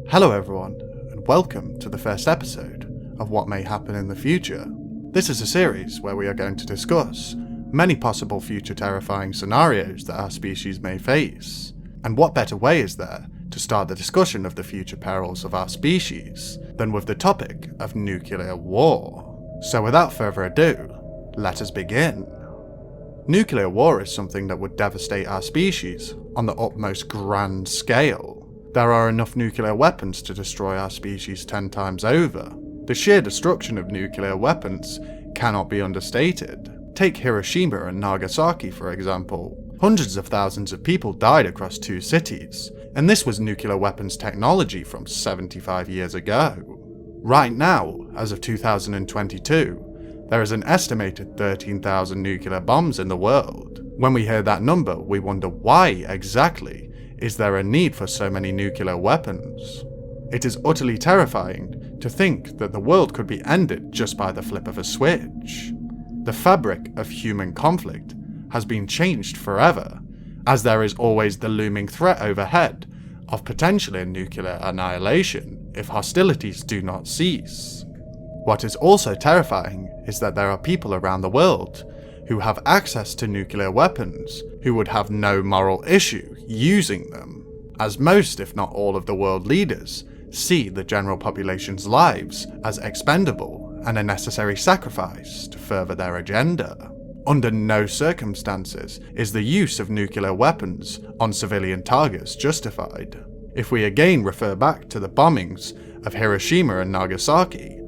Hello everyone, and welcome to the first episode of What May Happen in the Future. This is a series where we are going to discuss many possible future terrifying scenarios that our species may face. And what better way is there to start the discussion of the future perils of our species than with the topic of nuclear war? So without further ado, let us begin. Nuclear war is something that would devastate our species on the utmost grand scale. There are enough nuclear weapons to destroy our species 10 times over. The sheer destruction of nuclear weapons cannot be understated. Take Hiroshima and Nagasaki for example. Hundreds of thousands of people died across two cities, and this was nuclear weapons technology from 75 years ago. Right now, as of 2022, there is an estimated 13,000 nuclear bombs in the world. When we hear that number, we wonder why exactly is there a need for so many nuclear weapons? It is utterly terrifying to think that the world could be ended just by the flip of a switch. The fabric of human conflict has been changed forever, as there is always the looming threat overhead of potentially nuclear annihilation if hostilities do not cease. What is also terrifying is that there are people around the world who have access to nuclear weapons who would have no moral issue using them, as most if not all of the world leaders see the general population's lives as expendable and a necessary sacrifice to further their agenda. Under no circumstances is the use of nuclear weapons on civilian targets justified. If we again refer back to the bombings of Hiroshima and Nagasaki,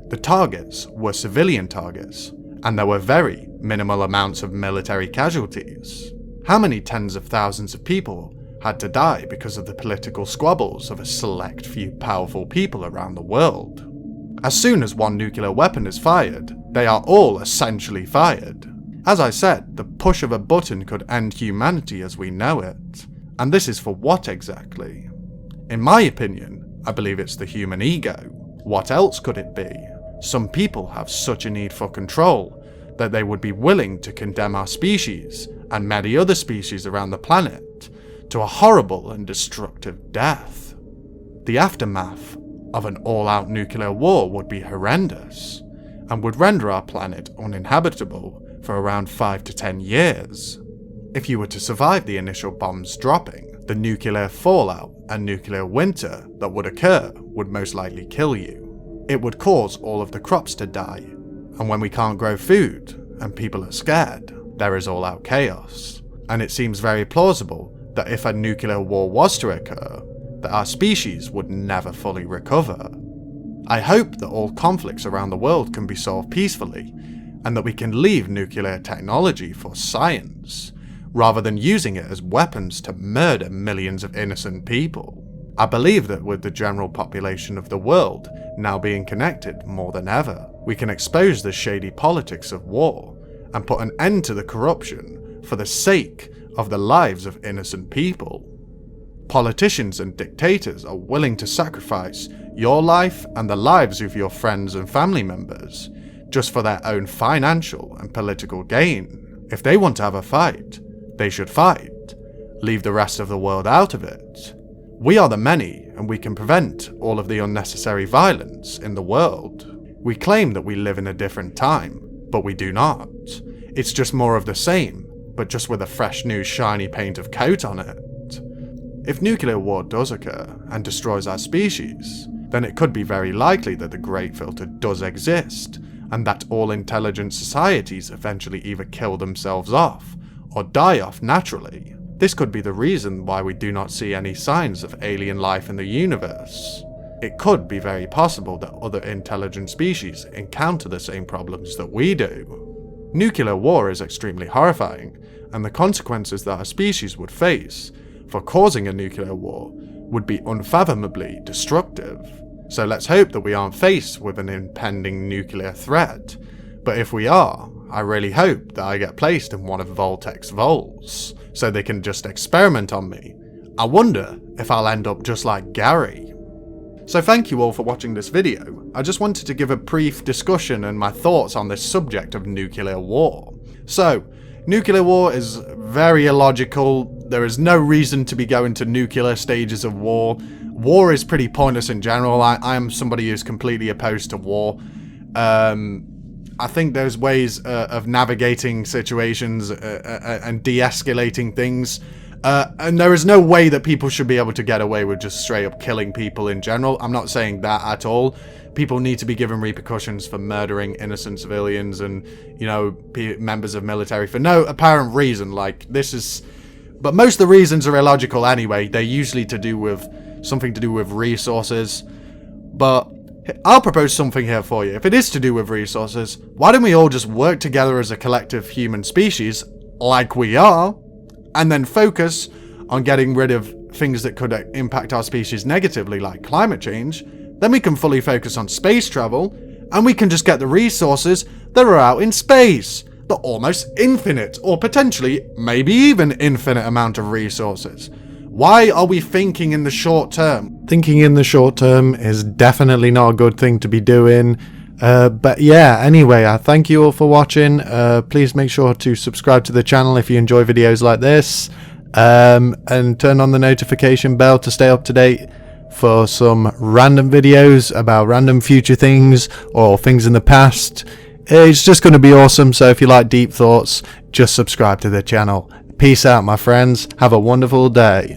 the targets were civilian targets, and there were very minimal amounts of military casualties. How many tens of thousands of people had to die because of the political squabbles of a select few powerful people around the world? As soon as one nuclear weapon is fired, they are all essentially fired. As I said, the push of a button could end humanity as we know it. And this is for what exactly? In my opinion, I believe it's the human ego. What else could it be? Some people have such a need for control that they would be willing to condemn our species and many other species around the planet to a horrible and destructive death. The aftermath of an all-out nuclear war would be horrendous and would render our planet uninhabitable for around 5 to 10 years. If you were to survive the initial bombs dropping, the nuclear fallout and nuclear winter that would occur would most likely kill you. It would cause all of the crops to die, and when we can't grow food and people are scared, there is all-out chaos. And it seems very plausible that if a nuclear war was to occur, that our species would never fully recover. I hope that all conflicts around the world can be solved peacefully, and that we can leave nuclear technology for science, rather than using it as weapons to murder millions of innocent people. I believe that with the general population of the world now being connected more than ever, we can expose the shady politics of war and put an end to the corruption for the sake of the lives of innocent people. Politicians and dictators are willing to sacrifice your life and the lives of your friends and family members just for their own financial and political gain. If they want to have a fight, they should fight. Leave the rest of the world out of it. We are the many, and we can prevent all of the unnecessary violence in the world. We claim that we live in a different time, but we do not. It's just more of the same, but just with a fresh new shiny paint of coat on it. If nuclear war does occur and destroys our species, then it could be very likely that the Great Filter does exist, and that all intelligent societies eventually either kill themselves off or die off naturally. This could be the reason why we do not see any signs of alien life in the universe. It could be very possible that other intelligent species encounter the same problems that we do. Nuclear war is extremely horrifying, and the consequences that our species would face for causing a nuclear war would be unfathomably destructive. So let's hope that we aren't faced with an impending nuclear threat, but if we are, I really hope that I get placed in one of Voltec's vaults, so they can just experiment on me. I wonder if I'll end up just like Gary. So thank you all for watching this video. I just wanted to give a brief discussion and my thoughts on this subject of nuclear war. So, Nuclear war is very illogical. There is no reason to be going to nuclear stages of war. War is pretty pointless in general. I am somebody who's completely opposed to war. I think there's ways of navigating situations and de-escalating things. And there is no way that people should be able to get away with just straight up killing people in general. I'm not saying that at all. People need to be given repercussions for murdering innocent civilians and, you know, members of military for no apparent reason. Like, this is... But most of the reasons are illogical anyway. They're usually something to do with resources. But I'll propose something here for you. If it is to do with resources, why don't we all just work together as a collective human species, like we are, and then focus on getting rid of things that could impact our species negatively, like climate change. Then we can fully focus on space travel, and we can just get the resources that are out in space. The almost infinite, or potentially maybe even infinite amount of resources. Why are we thinking in the short term? Thinking in the short term is definitely not a good thing to be doing. But yeah, anyway, I thank you all for watching. Please make sure to subscribe to the channel if you enjoy videos like this. And turn on the notification bell to stay up to date for some random videos about random future things or things in the past. It's just going to be awesome, so if you like deep thoughts, just subscribe to the channel. Peace out, my friends. Have a wonderful day.